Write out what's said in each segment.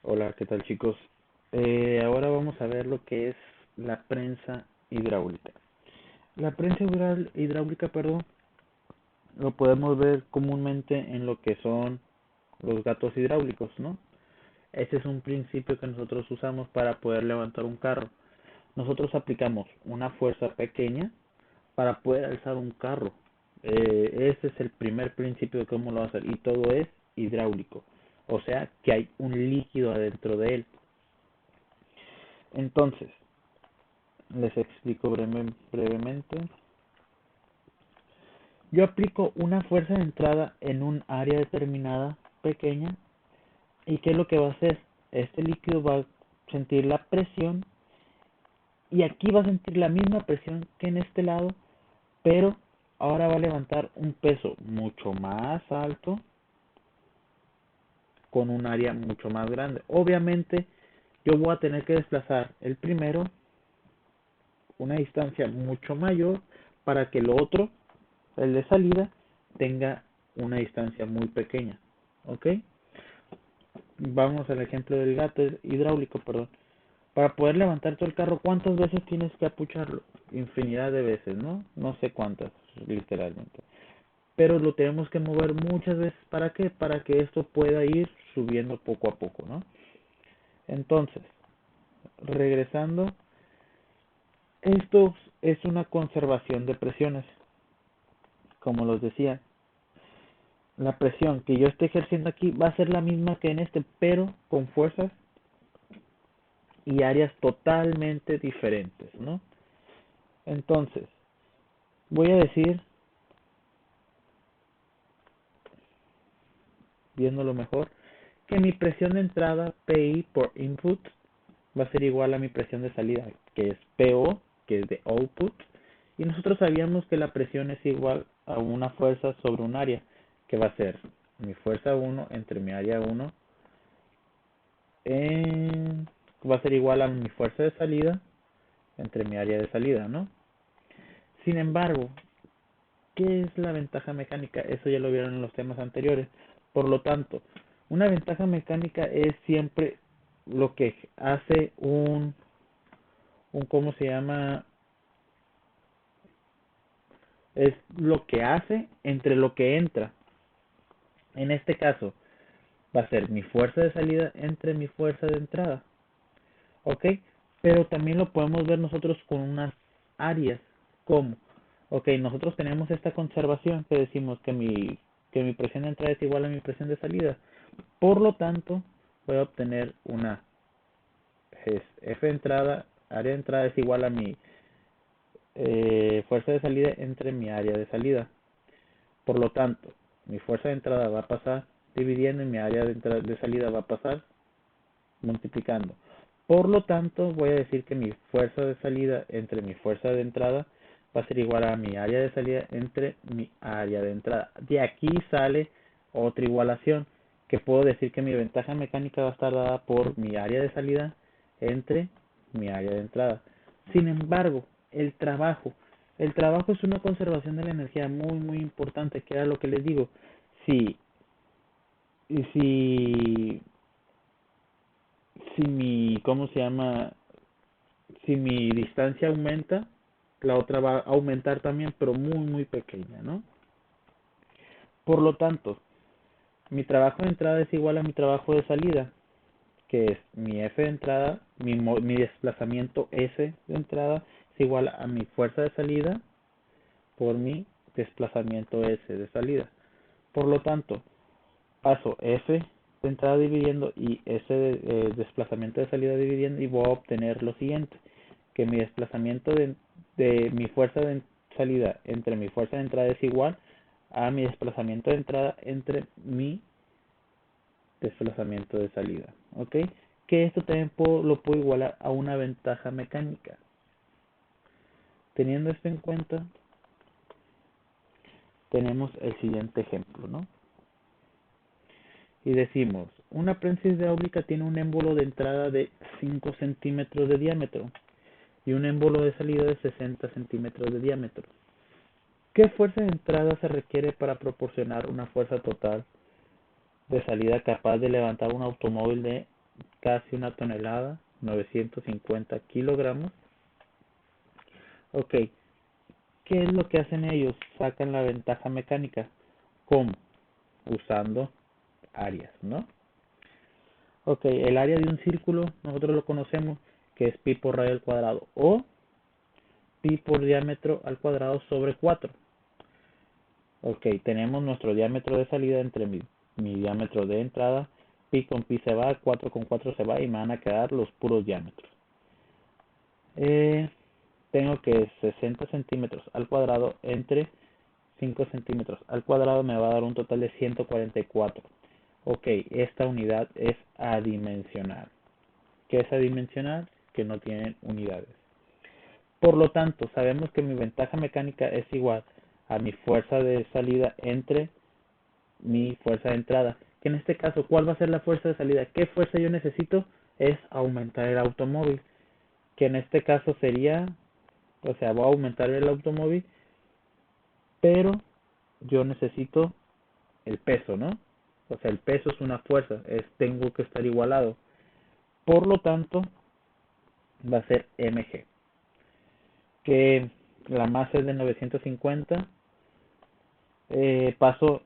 Hola, ¿qué tal chicos? Ahora vamos a ver lo que es la prensa hidráulica. La prensa hidráulica, perdón, lo podemos ver comúnmente en lo que son los gatos hidráulicos, ¿no? Ese es un principio que nosotros usamos para poder levantar un carro. Nosotros aplicamos una fuerza pequeña para poder alzar un carro. Ese es el primer principio de cómo lo va a hacer y todo es hidráulico. O sea que hay un líquido adentro de él. Entonces, les explico brevemente. Yo aplico una fuerza de entrada en un área determinada pequeña. ¿Y qué es lo que va a hacer? Este líquido va a sentir la presión y aquí va a sentir la misma presión que en este lado, pero ahora va a levantar un peso mucho más alto con un área mucho más grande. Obviamente yo voy a tener que desplazar el primero una distancia mucho mayor para que el otro, el de salida, tenga una distancia muy pequeña. ¿Ok? Vamos al ejemplo del gato hidráulico, perdón. Para poder levantar todo el carro, ¿cuántas veces tienes que apucharlo? Infinidad de veces, ¿no? No sé cuántas, literalmente. Pero lo tenemos que mover muchas veces. ¿Para qué? Para que esto pueda ir subiendo poco a poco, ¿no? Entonces, regresando, esto es una conservación de presiones. Como los decía, la presión que yo esté ejerciendo aquí va a ser la misma que en este, pero con fuerzas y áreas totalmente diferentes, ¿no? Entonces, voy a decir, viéndolo mejor, que mi presión de entrada PI por input va a ser igual a mi presión de salida, que es PO, que es de output, y nosotros sabíamos que la presión es igual a una fuerza sobre un área, que va a ser mi fuerza 1 entre mi área 1, va a ser igual a mi fuerza de salida entre mi área de salida, ¿no? Sin embargo, ¿qué es la ventaja mecánica? Eso ya lo vieron en los temas anteriores. Por lo tanto, una ventaja mecánica es siempre lo que hace ¿cómo se llama? Es lo que hace entre lo que entra. En este caso, va a ser mi fuerza de salida entre mi fuerza de entrada. ¿Ok? Pero también lo podemos ver nosotros con unas áreas. ¿Cómo? Ok, nosotros tenemos esta conservación que decimos que mi presión de entrada es igual a mi presión de salida. Por lo tanto, voy a obtener una F de entrada, área de entrada es igual a mi fuerza de salida entre mi área de salida. Por lo tanto, mi fuerza de entrada va a pasar dividiendo y mi área de salida va a pasar multiplicando. Por lo tanto, voy a decir que mi fuerza de salida entre mi fuerza de entrada va a ser igual a mi área de salida entre mi área de entrada. De aquí sale otra igualación, que puedo decir que mi ventaja mecánica va a estar dada por mi área de salida entre mi área de entrada. Sin embargo, el trabajo es una conservación de la energía muy importante, que era lo que les digo. Si, si ¿cómo se llama? Si mi distancia aumenta, la otra va a aumentar también, pero muy pequeña, ¿no? Por lo tanto, mi trabajo de entrada es igual a mi trabajo de salida, que es mi F de entrada, mi desplazamiento S de entrada es igual a mi fuerza de salida por mi desplazamiento S de salida. Por lo tanto, paso F de entrada dividiendo y S de desplazamiento de salida dividiendo y voy a obtener lo siguiente, que mi desplazamiento de mi fuerza de salida entre mi fuerza de entrada es igual a mi desplazamiento de entrada entre mi desplazamiento de salida, ¿ok? Que esto también lo puedo igualar a una ventaja mecánica. Teniendo esto en cuenta, tenemos el siguiente ejemplo, ¿no? Y decimos, una prensa hidráulica tiene un émbolo de entrada de 5 centímetros de diámetro y un émbolo de salida de 60 centímetros de diámetro. ¿Qué fuerza de entrada se requiere para proporcionar una fuerza total de salida capaz de levantar un automóvil de casi una tonelada, 950 kilogramos. Ok, ¿qué es lo que hacen ellos? Sacan la ventaja mecánica. ¿Cómo? Usando áreas, ¿no? Ok, el área de un círculo nosotros lo conocemos que es pi por radio al cuadrado o pi por diámetro al cuadrado sobre 4. Ok, tenemos nuestro diámetro de salida entre mi diámetro de entrada. Pi con pi se va, 4 con 4 se va y me van a quedar los puros diámetros. Tengo que 60 centímetros al cuadrado entre 5 centímetros al cuadrado me va a dar un total de 144. Ok, esta unidad es adimensional. ¿Qué es adimensional? Que no tienen unidades. Por lo tanto, sabemos que mi ventaja mecánica es igual a mi fuerza de salida entre mi fuerza de entrada. Que en este caso, ¿cuál va a ser la fuerza de salida? ¿Qué fuerza yo necesito? Es aumentar el automóvil. Que en este caso sería, o sea, voy a aumentar el automóvil, pero yo necesito el peso, ¿no? O sea, el peso es una fuerza, tengo que estar igualado. Por lo tanto, va a ser mg, que la masa es de 950. Paso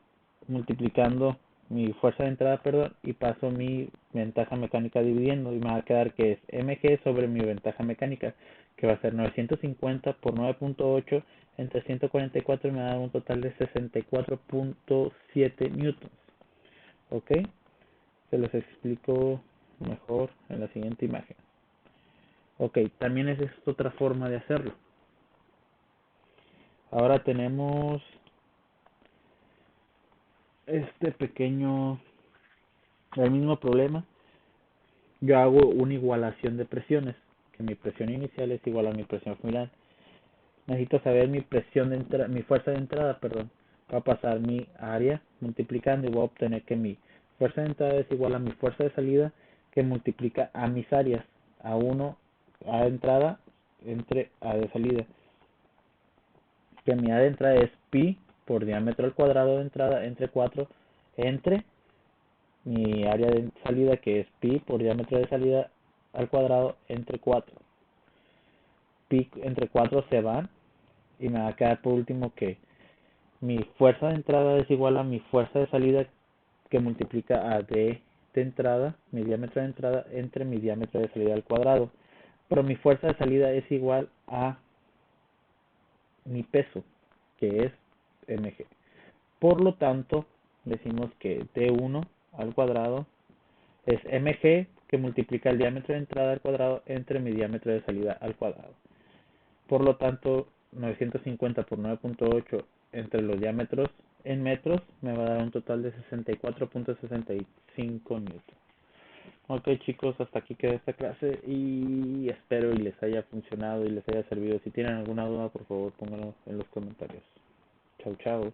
multiplicando mi fuerza de entrada, perdón, y paso mi ventaja mecánica dividiendo, y me va a quedar que es mg sobre mi ventaja mecánica, que va a ser 950 por 9.8 entre 144 y me va a dar un total de 64.7 newtons. Ok, se los explico mejor en la siguiente imagen. Ok, también es otra forma de hacerlo. Ahora tenemos este pequeño, el mismo problema. Yo hago una igualación de presiones, que mi presión inicial es igual a mi presión final. Necesito saber mi presión de entrada, mi fuerza de entrada, perdón. Va a pasar mi área multiplicando y voy a obtener que mi fuerza de entrada es igual a mi fuerza de salida, que multiplica a mis áreas, a 1 a de entrada entre a de salida. Que mi a de entrada es pi por diámetro al cuadrado de entrada entre 4 entre mi área de salida, que es pi por diámetro de salida al cuadrado entre 4. Pi entre 4 se van y me va a quedar por último que mi fuerza de entrada es igual a mi fuerza de salida, que multiplica a d de entrada, mi diámetro de entrada entre mi diámetro de salida al cuadrado. Pero mi fuerza de salida es igual a mi peso, que es mg. Por lo tanto, decimos que d1 al cuadrado es mg, que multiplica el diámetro de entrada al cuadrado entre mi diámetro de salida al cuadrado. Por lo tanto, 950 por 9.8 entre los diámetros en metros me va a dar un total de 64.65 newton. Ok, chicos, hasta aquí queda esta clase y espero y les haya funcionado y les haya servido. Si tienen alguna duda, por favor pónganlo en los comentarios. Chau, chau.